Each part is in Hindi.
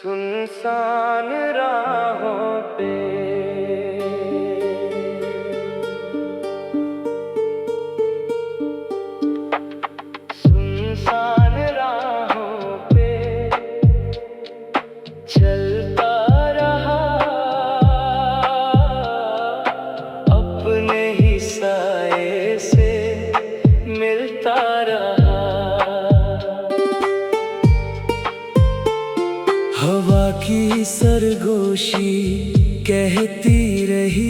सुनसान राहों पे सुनसान राहों पे चलता रहा, अपने ही साए से मिलता रहा। हवा की सरगोशी कहती रही,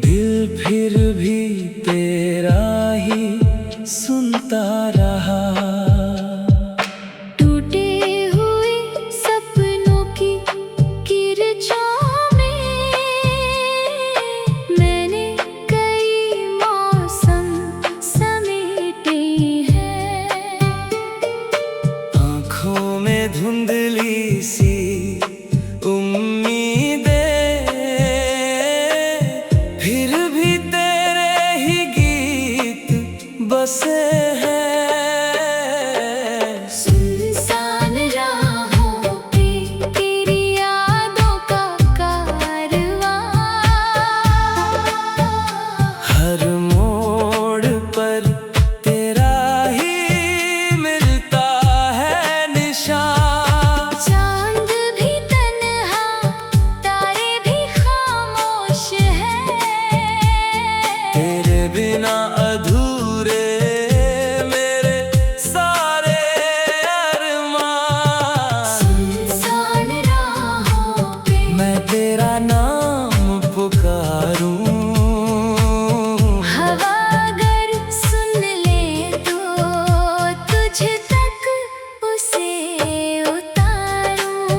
दिल फिर भी तेरा ही सुनता रहा। टूटे हुए सपनों की किरचों में मैंने कई मौसम समेटे हैं। आँखों में धुंधली सी उम्मीदें, फिर भी तेरे ही गीत बसे हैं। सुनसान राहों पे तेरी यादों का कारवां, हर मोड़ पर तेरा ही मिलता है निशान। चांद भी तन्हा, तारे भी खामोश हैं। तेरे बिना अधूरे मेरे सारे अरमान। सुनसान राहों पे मैं तेरा नाम पुकारूं, हवा अगर सुन ले तो तुझ तक उसे उतारूं।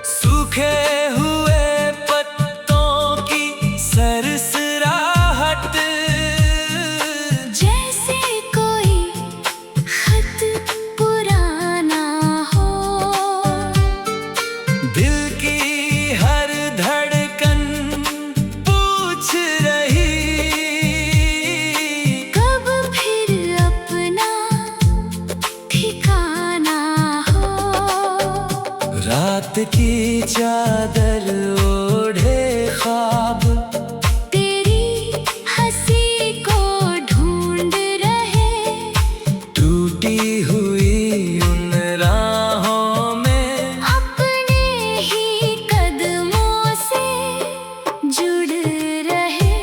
सूखे हुए पत्तों की सरसराहट, जैसे कोई खत पुराना हो। दिल की हर धड़कन पूछ रही, कब फिर अपना ठिकाना हो। रात की चादर ओढ़े ख्वाब तेरी हंसी को ढूंढ रहे, टूटी हुई उन राहों में अपने ही कदमों से जुड़ रहे।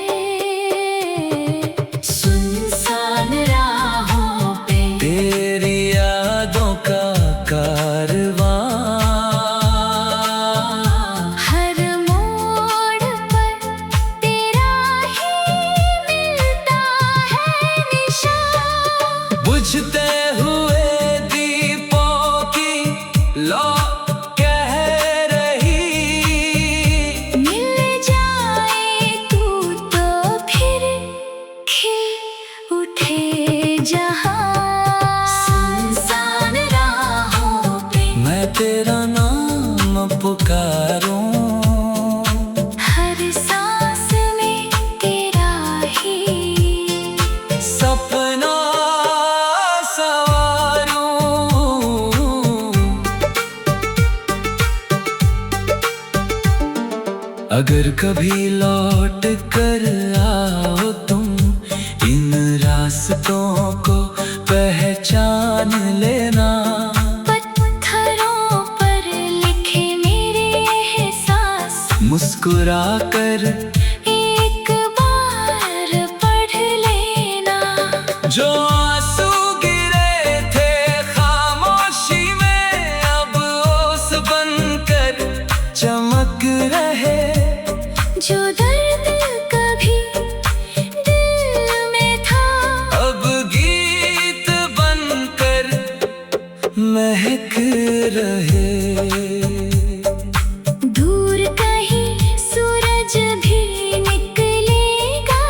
सुनसान राहों पे तेरी यादों का कारवां। हर मोड़ पर तेरा ही मिलता है निशान। बुझते हुए दीपों की लौ कह रही, मिल जाए तू तो फिर खिल उठे जहां। सुनसान राहों पे मैं तेरा नाम पुकारूं, हर सांस में तेरा ही सपना सवारूं। अगर कभी लौट कर आओ तुम, इन रास्तों को पहचान लेना। पत्थरों पर लिखे मेरे एहसास, मुस्कुरा कर एक बार पढ़ लेना। जो आंसू गिरे थे खामोशी में, अब ओस बनकर चमक रहे। जो दर्द कभी दिल में था, अब गीत बनकर महक रहे। दूर कहीं सूरज भी निकलेगा,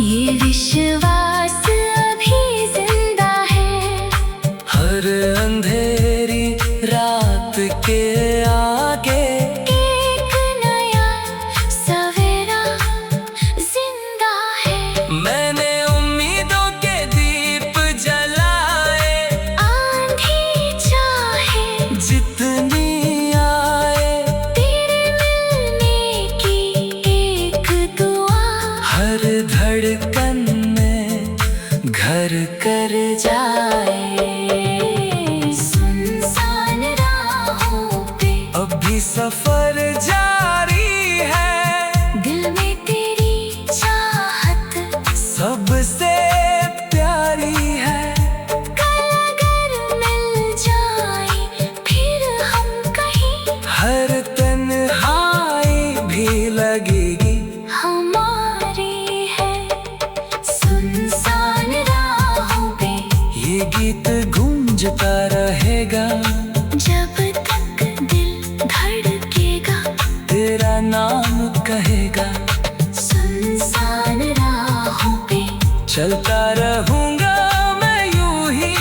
ये विश्वास अभी जिंदा है। हर अंधेरी रात के आगे एक नया सफर जारी है। दिल में तेरी चाहत सबसे प्यारी है। कल अगर मिल जाए फिर हम कहीं, हर तन्हाई भी लगेगी हमारी है। सुनसान राहों पे ये गीत गूंजता रहेगा। जब तक दिल धड़केगा तेरा नाम कहेगा। सुनसान राहों पे चलता रहूंगा मैं यूं ही,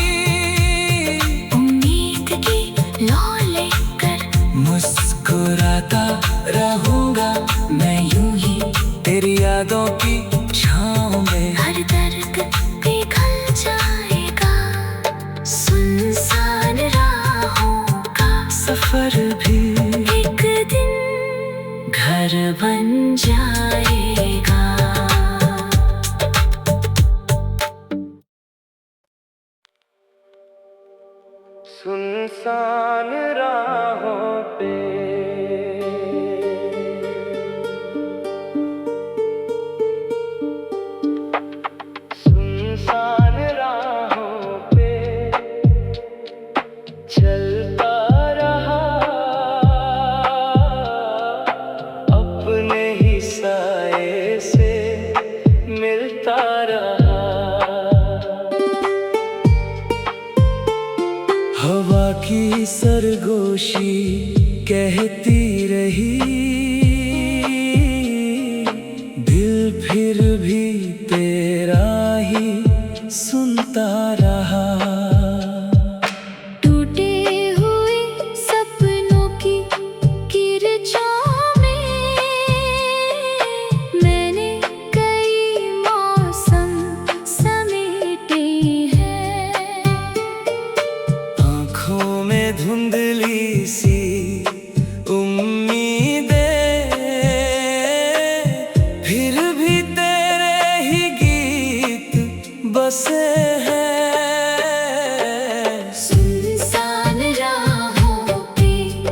उम्मीद की लौ लेकर। मुस्कुराता रहूंगा मैं यूं ही, तेरी यादों की छाँव में। हर दर्द पिघल जाएगा। सुनसान राहों का सफर भी एक दिन घर बन जाएगा। सुनसान राहों पे सुनसान राहों पे चलता रहा, अपने ही साए से मिलता रहा। हवा की सरगोशी कहती रही, दिल फिर भी तेरा ही सुनता रहा। टूटे हुए सपनों की किरचों में मैंने कई मौसम समेटे हैं। आँखों में धुंधली सी उम्मीदें, फिर भी तेरे ही गीत बसे हैं। सुनसान राहों पे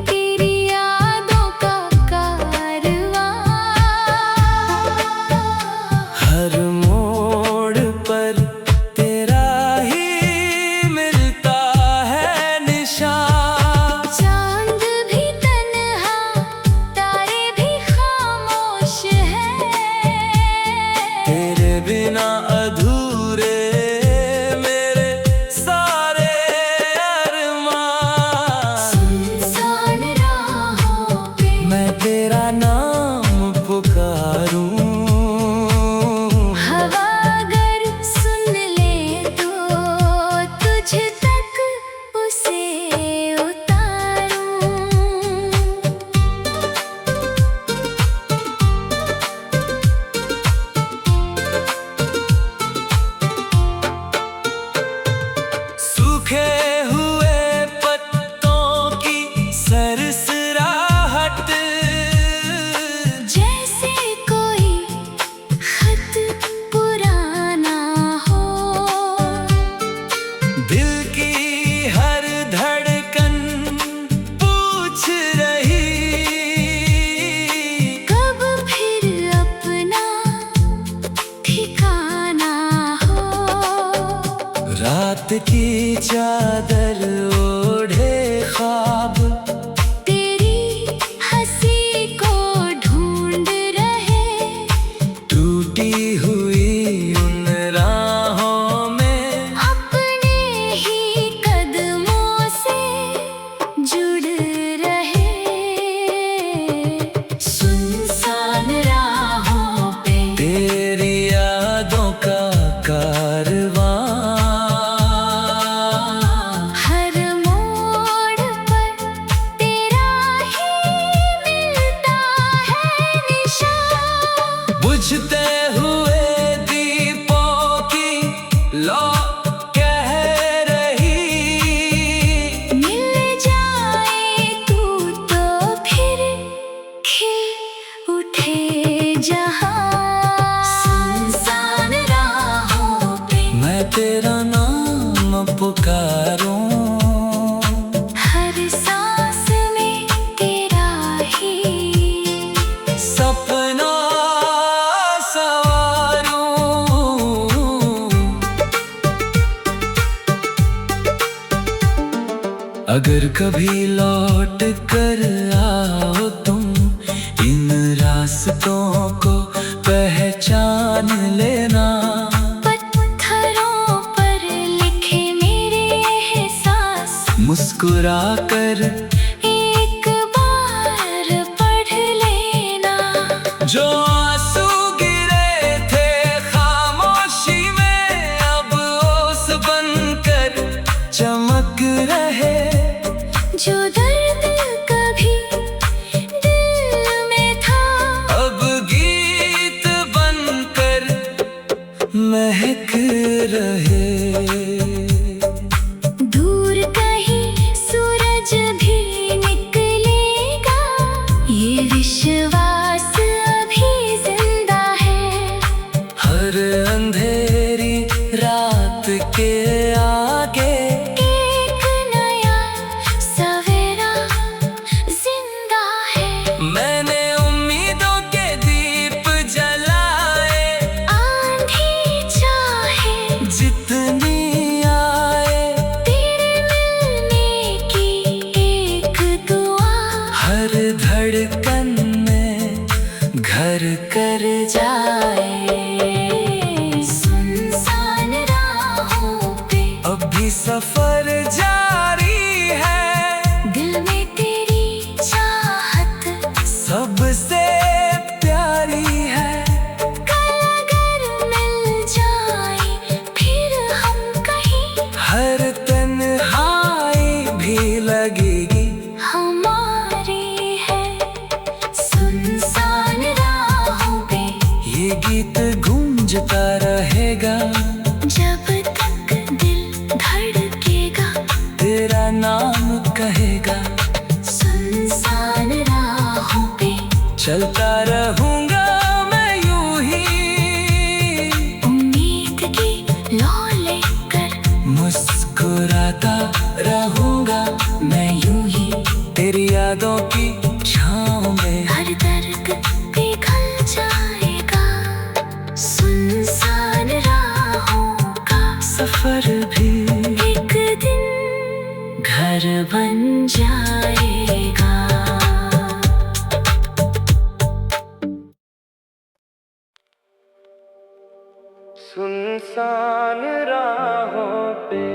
तेरी यादों का कारवां, हर मोड़ पर तेरा ही मिलता है निशान। चांद भी तन्हा तारे भी खामोश हैं। तेरे बिना अधूरे मेरे सारे अरमान। सुनसान राहों पे मैं तेरा नाम पुकारूं, हवा अगर सुन ले तो तुझ तक उसे उतारूं। सूखे हुए पत्तों की सरसराहट, जैसे कोई खत पुराना हो। दिल की हर धड़कन पूछ रही, कब फिर अपना ठिकाना हो। रात की चादर ओढ़े ख्वाब तेरी हंसी को ढूंढ रहे, टूटी हुई उन राहों में। अपने ही कदमों से जुड़ रहे। सुनसान राहों पे तेरी यादों का कारवां, हर मोड़ पर तेरा ही मिलता है निशान। बुझते हुए दीपों की लौ कह रही, मिल जाए तू तो फिर खिल उठे जहां। सुनसान राहों पे मैं तेरा नाम पुकारूं, हर सांस में तेरा अगर कभी लौट कर आओ तुम, इन रास्तों को पहचान लेना। पत्थरों पर लिखे मेरे एहसास, मुस्कुरा कर एक बार पढ़ लेना। जो आंसू गिरे थे खामोशी में, अब ओस बनकर चमक रहे। जो दर्द कभी दिल में था, अब गीत बनकर महक रहे। दूर कहीं सूरज भी निकलेगा, ये विश्वास अभी जिंदा है। हर अंधेरी रात के आगे एक नया सवेरा जिंदा है। मैंने उम्मीदों के दीप जलाए, आंधी चाहे जितनी आए। तेरे मिलने की एक दुआ, हर धड़कन में घर कर जाए। सुनसान राहों पे अब भी सफर जारी है, दिल में तेरी चाहत सबसे प्यारी है। कल अगर मिल जाए फिर हम कहीं, हर तन्हाई भी लगेगी हमारी है। सुनसान राहों पे ये गीत गूंजता रहेगा। जब तक दिल धड़केगा, तेरा नाम कहेगा। सुनसान राहों पे चलता रहूंगा मैं यूं ही, उम्मीद की लौ लेकर। मुस्कुराता रहूंगा मैं यूं ही, तेरी यादों की छाँव में। हर दर्द पिघल जाएगा, सुनसान राहों का सफर भी एक दिन घर बन जाएगा। सुनसान राहों पे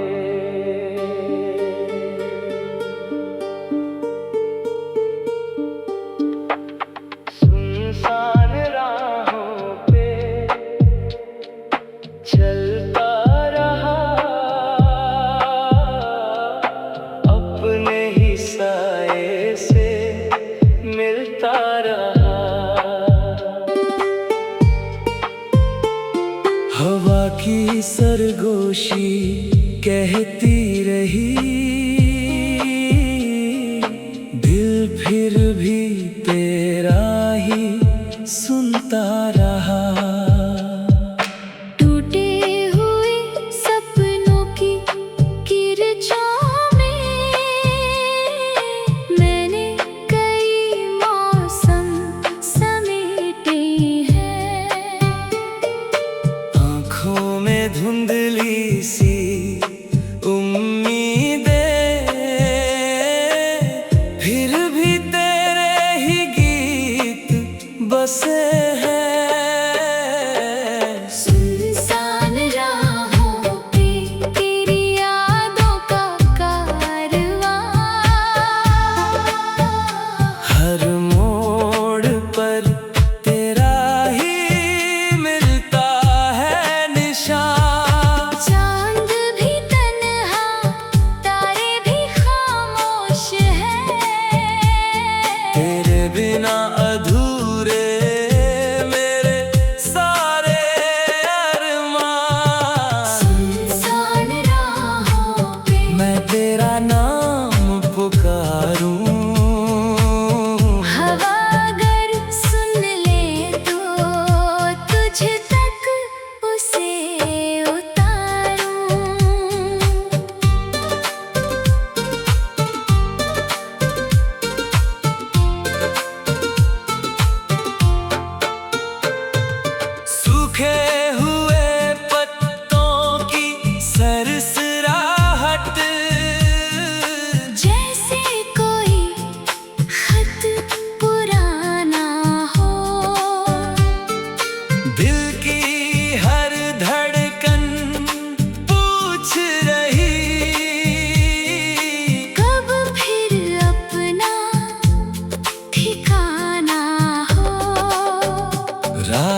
सुनसान राहों पे चलता रहा, अपने ही साए से मिलता रहा। हवा की सरगोशी कहती रही, दिल फिर भी तेरा ही सुनता रहा। टूटे हुए सपनों की किरचों में मैंने कई मौसम समेटे हैं। आँखों में धुंधली सी उम्मीदें, फिर भी तेरे ही गीत बसे हैं। सुनसान राहों पे तेरी यादों का कारवां, हर मोड़ पर तेरा ही मिलता है निशान। चांद भी तन्हा, तारे भी खामोश हैं। तेरे बिना अधूरे मेरे सारे अरमान। सुनसान राहों पे मैं तेरा नाम पुकारूं, हवा अगर सुन ले तो तुझ तक उसे उतारूं।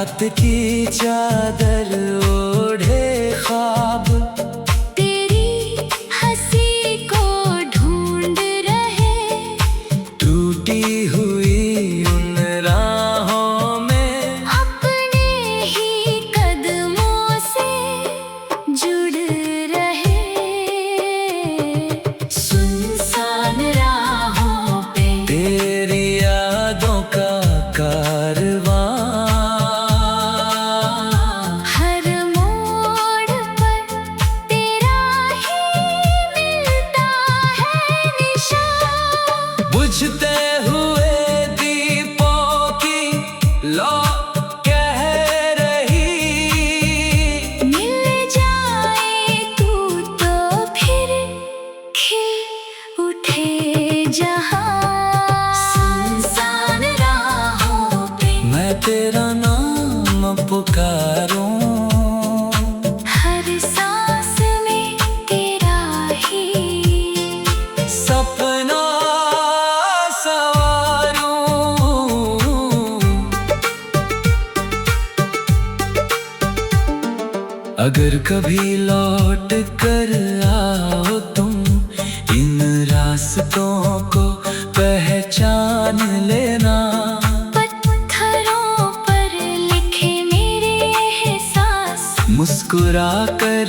रात की चादर ओढ़े ख्वाब तेरी हंसी को ढूंढ रहे, टूटी हुई उन राहों में अपने ही कदमों से जुड़ रहे। सुनसान राहों पे तेरी यादों का कारवां, हर मोड़ पर तेरा ही मिलता है निशान। बुझते हुए दीपों की लौ कह रही, मिल जाए तू तो फिर खिल उठे जहां। सुनसान राहों पे मैं तेरा नाम पुकारूं, हर सांस में तेरा ही सपना सवारूं। अगर कभी लौट कर आओ तुम, इन रास्तों को पहचान लेना। पत्थरों पर लिखे मेरे एहसास, मुस्कुरा कर